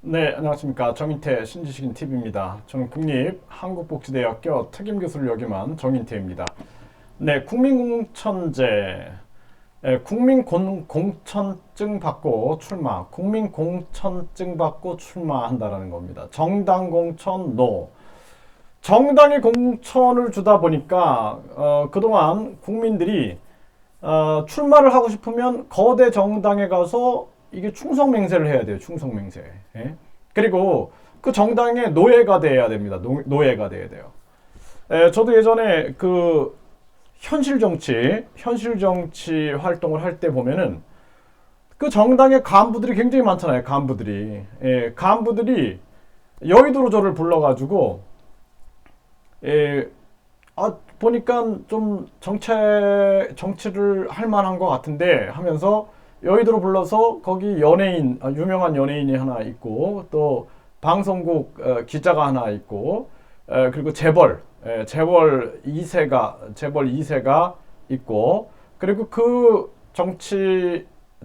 네, 안녕하십니까. 정인태 신지식인 TV입니다. 저는 국립한국복지대학교 특임교수를 역임한 정인태입니다. 네, 국민공천제, 국민공천증 받고 출마, 국민공천증 받고 출마한다라는 겁니다. 정당 공천 노. 정당의 공천을 주다 보니까 그동안 국민들이 출마를 하고 싶으면 거대 정당에 가서 이게 충성맹세를 해야 돼요. 충성맹세. 예? 그리고 그 정당의 노예가 돼야 됩니다. 노예가 돼야 돼요. 저도 예전에 그 현실 정치 활동을 할 때 보면은 그 정당의 간부들이 굉장히 많잖아요. 간부들이. 간부들이 여의도로 저를 불러가지고 보니까 좀 정치를 할 만한 것 같은데 하면서 여의도로 불러서 거기 유명한 연예인이 하나 있고 또 방송국 기자가 하나 있고 그리고 재벌 2세가 있고 그리고 그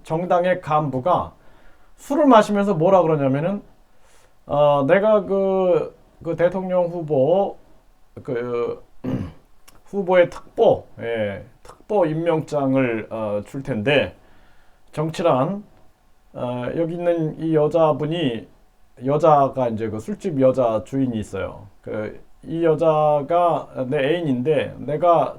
정당의 간부가 술을 마시면서 뭐라 그러냐면은 내가 그 대통령 후보의 특보 임명장을 줄 텐데 정치란 여기 있는 이 여자가 이제 그 술집 여자 주인이 있어요. 이 여자가 내 애인인데 내가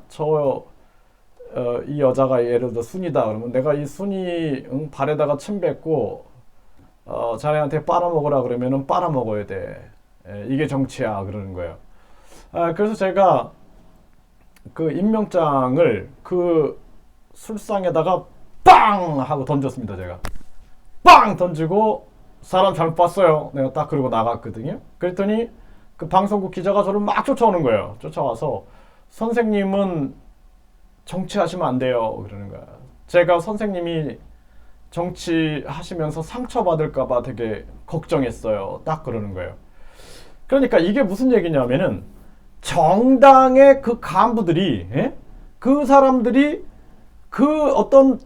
이 여자가 예를 들어 순이다 그러면 내가 이 순이 발에다가 침 뱉고 자네한테 빨아먹으라 그러면은 빨아먹어야 돼. 이게 정치야 그러는 거예요. 그래서 제가 그 임명장을 그 술상에다가 빵! 하고 던졌습니다, 제가. 빵! 던지고 사람 잘못 봤어요. 내가 딱 그러고 나갔거든요. 그랬더니 그 방송국 기자가 저를 막 쫓아오는 거예요. 쫓아와서 선생님은 정치하시면 안 돼요. 그러는 거야. 제가 선생님이 정치하시면서 상처받을까봐 되게 걱정했어요. 딱 그러는 거예요. 그러니까 이게 무슨 얘기냐면은 정당의 그 간부들이 그 사람들이 그 어떤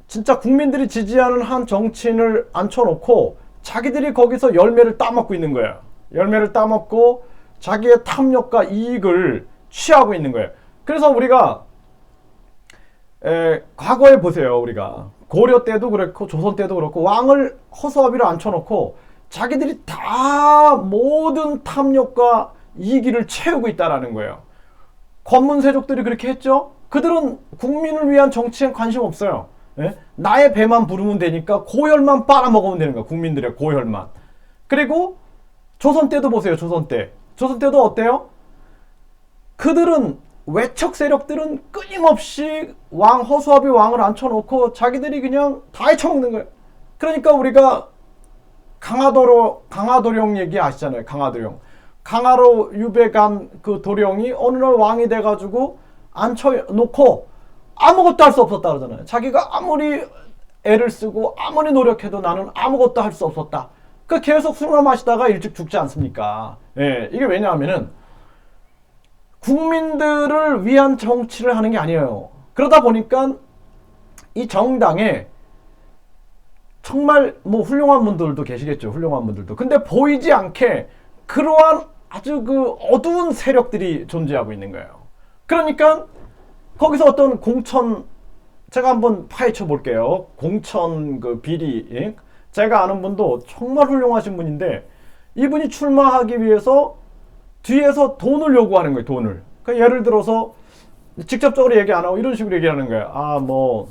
진짜 국민들이 지지하는 한 정치인을 앉혀놓고 자기들이 거기서 열매를 따먹고 있는 거예요. 열매를 따먹고 자기의 탐욕과 이익을 취하고 있는 거예요. 그래서 우리가 과거에 보세요. 우리가 고려 때도 그렇고 조선 때도 그렇고 왕을 허수아비로 앉혀놓고 자기들이 다 모든 탐욕과 이익을 채우고 있다라는 거예요. 권문세족들이 그렇게 했죠. 그들은 국민을 위한 정치엔 관심 없어요. 나의 배만 부르면 되니까 고열만 빨아먹으면 되는 거야. 국민들의 고열만. 그리고 조선 때도 보세요. 조선 때도 어때요? 그들은 외척 세력들은 끊임없이 허수아비 왕을 앉혀놓고 자기들이 그냥 다 헤쳐먹는 거예요. 그러니까 우리가 강화도령 얘기 아시잖아요. 강화로 유배간 그 도령이 어느 날 왕이 돼가지고 앉혀놓고 아무것도 할 수 없었다 그러잖아요. 자기가 아무리 애를 쓰고 아무리 노력해도 나는 아무것도 할 수 없었다. 계속 술을 마시다가 일찍 죽지 않습니까? 이게 왜냐하면은 국민들을 위한 정치를 하는 게 아니에요. 그러다 보니까 이 정당에 정말 뭐 훌륭한 분들도 계시겠죠. 훌륭한 분들도. 근데 보이지 않게 그러한 아주 그 어두운 세력들이 존재하고 있는 거예요. 그러니까 거기서 어떤 제가 한번 파헤쳐 볼게요. 공천 그 비리. 제가 아는 분도 정말 훌륭하신 분인데 이분이 출마하기 위해서 뒤에서 돈을 요구하는 거예요. 돈을. 그러니까 예를 들어서 직접적으로 얘기 안 하고 이런 식으로 얘기하는 거예요.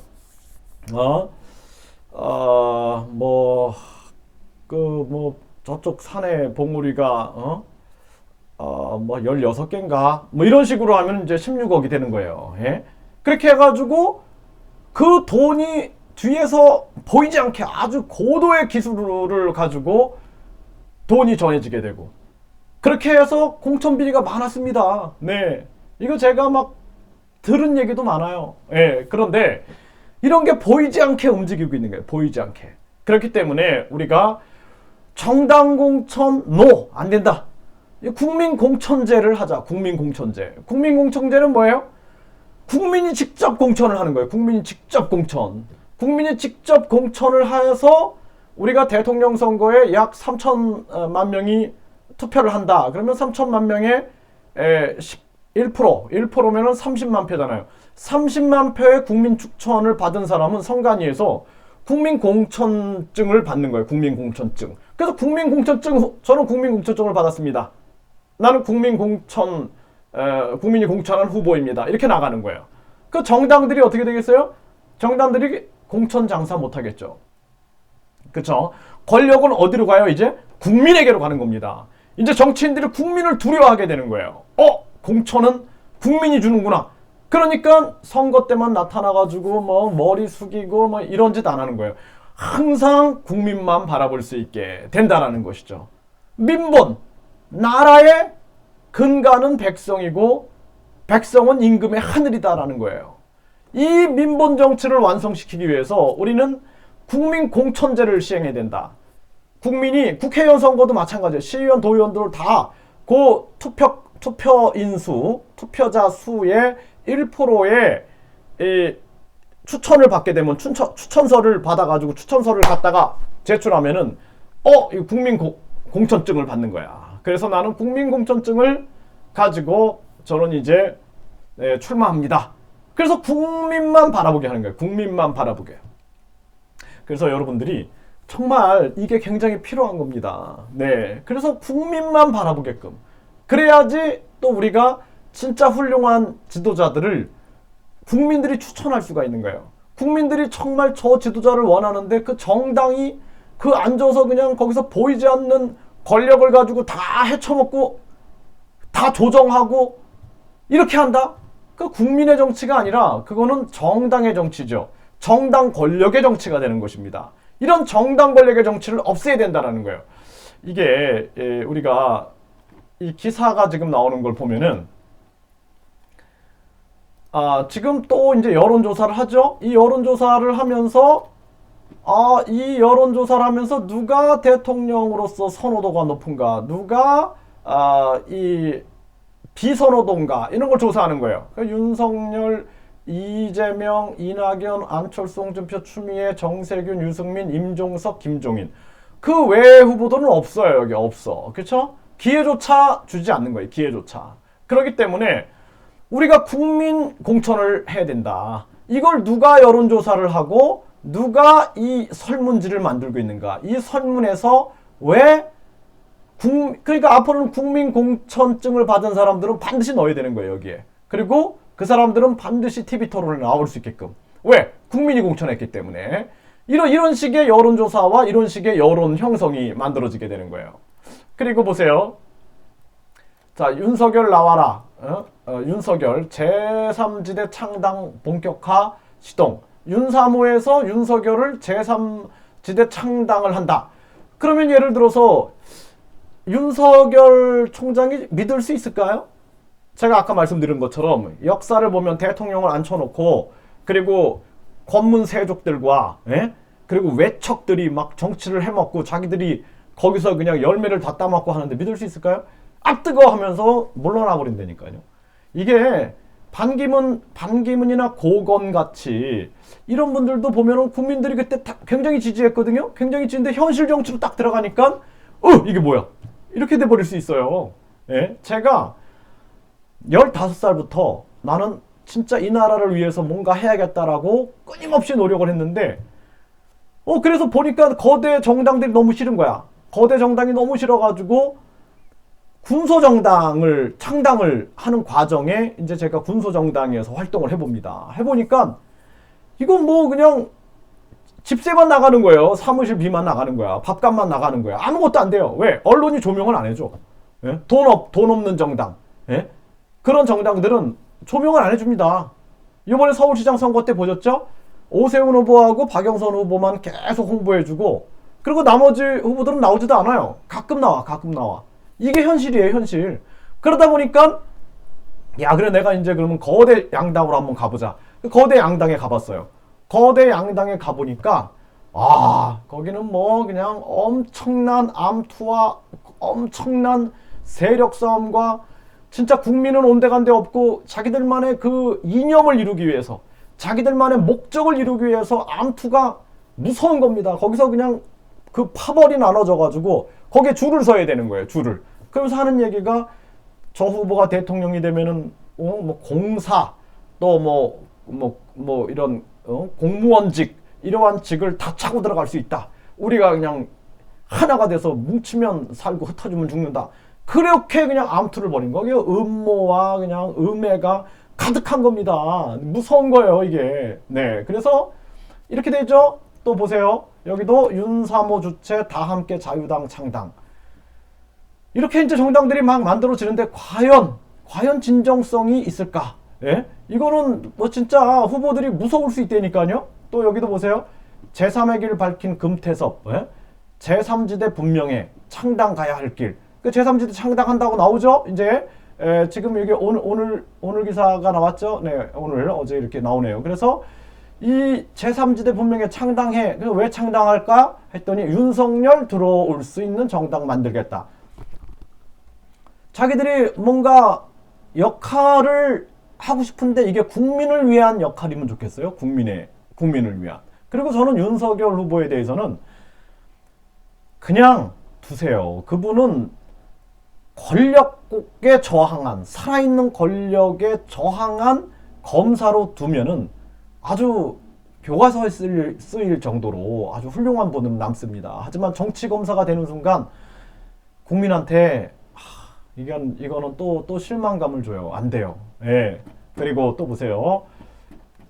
저쪽 산에 봉우리가 16개인가? 뭐 이런 식으로 하면 이제 16억이 되는 거예요. 그렇게 해가지고 그 돈이 뒤에서 보이지 않게 아주 고도의 기술을 가지고 돈이 전해지게 되고 그렇게 해서 공천 비리가 많았습니다. 네. 이거 제가 막 들은 얘기도 많아요. 그런데 이런 게 보이지 않게 움직이고 있는 거예요. 보이지 않게. 그렇기 때문에 우리가 정당 공천 안 된다. 국민공천제를 하자. 국민공천제. 국민공천제는 뭐예요? 국민이 직접 공천을 하는 거예요. 국민이 직접 공천을 해서 우리가 대통령 선거에 약 3천만 명이 투표를 한다. 그러면 3천만 명의 1%면은 30만 표잖아요. 30만 표의 국민 추천을 받은 사람은 선관위에서 국민공천증을 받는 거예요. 국민공천증. 그래서 저는 국민공천증을 받았습니다. 나는 국민이 공천한 후보입니다. 이렇게 나가는 거예요. 그 정당들이 어떻게 되겠어요? 정당들이 공천 장사 못하겠죠. 그쵸? 권력은 어디로 가요? 이제 국민에게로 가는 겁니다. 이제 정치인들이 국민을 두려워하게 되는 거예요. 공천은 국민이 주는구나. 그러니까 선거 때만 나타나가지고 뭐 머리 숙이고 뭐 이런 짓 안 하는 거예요. 항상 국민만 바라볼 수 있게 된다라는 것이죠. 민본, 나라의 근간은 백성이고 백성은 임금의 하늘이다라는 거예요. 이 민본 정치를 완성시키기 위해서 우리는 국민 공천제를 시행해야 된다. 국민이 국회의원 선거도 마찬가지예요. 시의원, 도의원들 다 그 투표자 수의 1%의 추천을 받게 되면 추천서를 받아가지고 추천서를 갖다가 제출하면은 국민 공천증을 받는 거야. 그래서 나는 국민 공천증을 가지고 저는 이제 출마합니다. 그래서 국민만 바라보게 하는 거예요. 국민만 바라보게. 그래서 여러분들이 정말 이게 굉장히 필요한 겁니다. 네. 그래서 국민만 바라보게끔. 그래야지 또 우리가 진짜 훌륭한 지도자들을 국민들이 추천할 수가 있는 거예요. 국민들이 정말 저 지도자를 원하는데 그 정당이 그 앉아서 그냥 거기서 보이지 않는 권력을 가지고 다 헤쳐먹고 다 조정하고 이렇게 한다? 그 국민의 정치가 아니라 그거는 정당의 정치죠. 정당 권력의 정치가 되는 것입니다. 이런 정당 권력의 정치를 없애야 된다는 거예요. 이게 우리가 이 기사가 지금 나오는 걸 보면은 지금 또 이제 여론조사를 하죠. 이 여론조사를 하면서 누가 대통령으로서 선호도가 높은가, 누가 이 비선호도인가 이런 걸 조사하는 거예요. 그러니까 윤석열, 이재명, 이낙연, 안철수, 홍준표, 추미애, 정세균, 유승민, 임종석, 김종인. 그 외의 후보들은 없어요. 여기 없어. 그렇죠? 기회조차 주지 않는 거예요. 기회조차. 그렇기 때문에 우리가 국민 공천을 해야 된다. 이걸 누가 여론조사를 하고 누가 이 설문지를 만들고 있는가. 이 설문에서 왜 그러니까 앞으로는 국민 공천증을 받은 사람들은 반드시 넣어야 되는 거예요. 여기에. 그리고 그 사람들은 반드시 TV 토론에 나올 수 있게끔. 왜? 국민이 공천했기 때문에. 이런 식의 여론조사와 이런 식의 여론 형성이 만들어지게 되는 거예요. 그리고 보세요. 자, 윤석열 나와라. 윤석열 제3지대 창당 본격화 시동. 윤사무에서 윤석열을 제3지대 창당을 한다. 그러면 예를 들어서 윤석열 총장이 믿을 수 있을까요? 제가 아까 말씀드린 것처럼 역사를 보면 대통령을 앉혀놓고 그리고 권문 세족들과 그리고 외척들이 막 정치를 해먹고 자기들이 거기서 그냥 열매를 다 따먹고 하는데 믿을 수 있을까요? 뜨거 하면서 물러나 버린다니까요. 이게 반기문이나 고건같이 이런 분들도 보면은 국민들이 그때 굉장히 지지했거든요. 굉장히 지지했는데 현실 정치로 딱 들어가니까 이게 뭐야? 이렇게 돼버릴 수 있어요. 제가 15살부터 나는 진짜 이 나라를 위해서 뭔가 해야겠다라고 끊임없이 노력을 했는데 그래서 보니까 거대 정당들이 너무 싫은 거야. 거대 정당이 너무 싫어가지고 군소정당을 창당을 하는 과정에 이제 제가 군소정당에서 활동을 해봅니다. 해보니까 이건 뭐 그냥 집세만 나가는 거예요. 사무실 비만 나가는 거야. 밥값만 나가는 거야. 아무것도 안 돼요. 왜? 언론이 조명을 안 해줘. 돈 없는 정당. 그런 정당들은 조명을 안 해줍니다. 이번에 서울시장 선거 때 보셨죠? 오세훈 후보하고 박영선 후보만 계속 홍보해주고 그리고 나머지 후보들은 나오지도 않아요. 가끔 나와. 이게 현실이에요. 현실. 그러다 보니까 그래 내가 이제 그러면 거대 양당으로 한번 가보자. 거대 양당에 가봤어요. 거대 양당에 가보니까 거기는 뭐 그냥 엄청난 암투와 엄청난 세력 싸움과 진짜 국민은 온데간데 없고 자기들만의 그 이념을 이루기 위해서 자기들만의 목적을 이루기 위해서 암투가 무서운 겁니다. 거기서 그냥 그 파벌이 나눠져가지고 거기에 줄을 서야 되는 거예요. 줄을. 그러면서 하는 얘기가 저 후보가 대통령이 되면은 뭐 공사 또 뭐 이런 공무원직 이러한 직을 다 차고 들어갈 수 있다. 우리가 그냥 하나가 돼서 뭉치면 살고 흩어지면 죽는다. 그렇게 그냥 암투를 벌인 거예요. 음모와 그냥 음해가 가득한 겁니다. 무서운 거예요, 이게. 네. 그래서 이렇게 되죠. 또 보세요. 여기도 윤3호 주체 다 함께 자유당 창당. 이렇게 이제 정당들이 막 만들어지는데 과연 진정성이 있을까? 예? 이거는 뭐 진짜 후보들이 무서울 수 있다니까요. 또 여기도 보세요. 제3의 길 밝힌 금태섭. 예? 제3지대 분명해. 창당 가야 할 길. 그 제3지대 창당한다고 나오죠? 이제 지금 여기 오늘 기사가 나왔죠? 네, 오늘 어제 이렇게 나오네요. 그래서 이 제3지대 분명히 창당해. 그래서 왜 창당할까? 했더니 윤석열 들어올 수 있는 정당 만들겠다. 자기들이 뭔가 역할을 하고 싶은데 이게 국민을 위한 역할이면 좋겠어요. 국민을 위한. 그리고 저는 윤석열 후보에 대해서는 그냥 두세요. 그분은 권력에 저항한, 살아있는 권력에 저항한 검사로 두면은 아주 교과서에 쓰일 정도로 아주 훌륭한 분은 남습니다. 하지만 정치검사가 되는 순간 국민한테 이거는 또 실망감을 줘요. 안 돼요. 예. 그리고 또 보세요.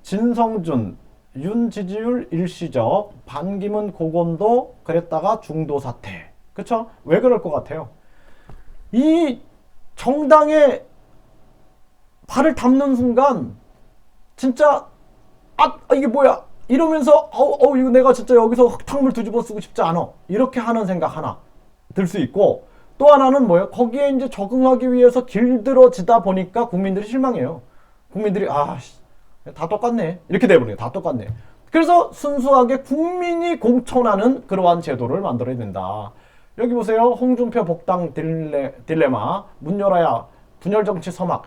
진성준, 윤 지지율 일시적, 반기문 고검도 그랬다가 중도 사퇴. 그쵸? 왜 그럴 것 같아요? 이 정당에 발을 담는 순간 진짜 이게 뭐야 이러면서 이거 내가 진짜 여기서 흙탕물 뒤집어 쓰고 싶지 않아 이렇게 하는 생각 하나 들 수 있고, 또 하나는 뭐예요? 거기에 이제 적응하기 위해서 길들어지다 보니까 국민들이 실망해요. 국민들이 다 똑같네 이렇게 돼버려요. 다 똑같네. 그래서 순수하게 국민이 공천하는 그러한 제도를 만들어야 된다. 여기 보세요. 홍준표 복당 딜레마, 문 열어야 분열 정치 서막.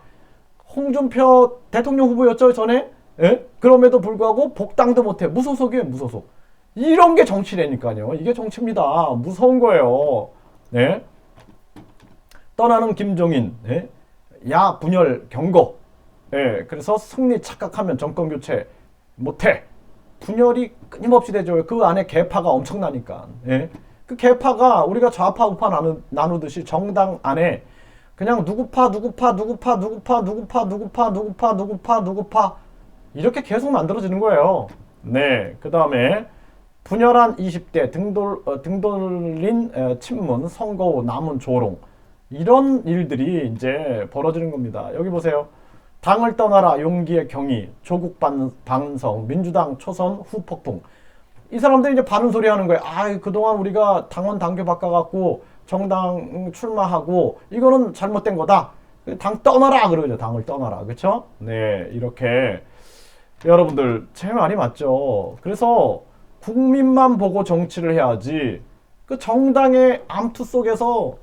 홍준표 대통령 후보였죠 전에? 예? 그럼에도 불구하고 복당도 못해. 무소속이에요. 무소속. 이런 게 정치라니까요. 이게 정치입니다. 무서운 거예요. 네? 떠나는 김종인, 예? 야 분열 경고. 예, 그래서 승리 착각하면 정권 교체 못해. 분열이 끊임없이 되죠. 그 안에 계파가 엄청나니까. 예? 그 계파가 우리가 좌파 우파 나누듯이 정당 안에 그냥 누구파 이렇게 계속 만들어지는 거예요. 네, 그 다음에 분열한 20대 등돌린 친문 선거 후 남은 조롱, 이런 일들이 이제 벌어지는 겁니다. 여기 보세요. 당을 떠나라 용기의 경위, 조국 반성, 민주당 초선 후폭풍. 이 사람들이 이제 바른 소리 하는 거예요. 그동안 우리가 당원 당규 바꿔갖고 정당 출마하고 이거는 잘못된 거다. 당 떠나라 그러죠. 당을 떠나라. 그렇죠? 네, 이렇게 여러분들 제 말이 맞죠. 그래서 국민만 보고 정치를 해야지. 그 정당의 암투 속에서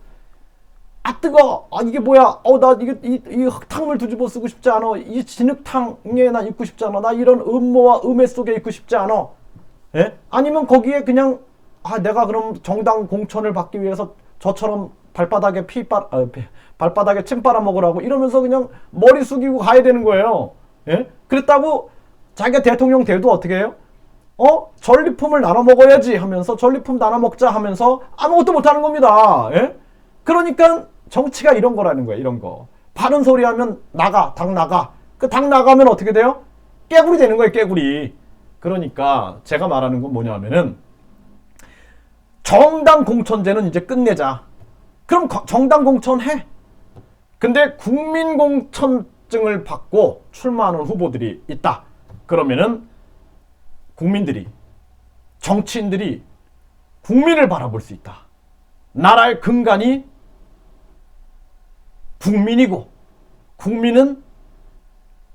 뜨거. 이게 뭐야? 나 이 흙탕물 뒤집어 쓰고 싶지 않아. 이 진흙탕에 나 있고 싶지 않아. 나 이런 음모와 음해 속에 있고 싶지 않아. 예? 아니면 거기에 그냥 내가 그럼 정당 공천을 받기 위해서 저처럼 발바닥에 발바닥에 침 빨아 먹으라고 이러면서 그냥 머리 숙이고 가야 되는 거예요. 예? 그랬다고 자기가 대통령 돼도 어떻게 해요? 전리품을 나눠 먹어야지 하면서 전리품 나눠 먹자 하면서 아무것도 못 하는 겁니다. 예? 그러니까 정치가 이런 거라는 거예요. 이런 거. 바른 소리 하면 당 나가. 그 당 나가면 어떻게 돼요? 깨구리 되는 거예요. 깨구리. 그러니까 제가 말하는 건 뭐냐면은 정당 공천제는 이제 끝내자. 그럼 정당 공천해. 근데 국민 공천증을 받고 출마하는 후보들이 있다. 그러면은 국민들이, 정치인들이 국민을 바라볼 수 있다. 나라의 근간이 국민이고 국민은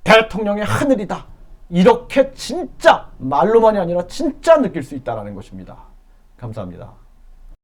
대통령의 하늘이다. 이렇게 진짜 말로만이 아니라 진짜 느낄 수 있다는 것입니다. 감사합니다.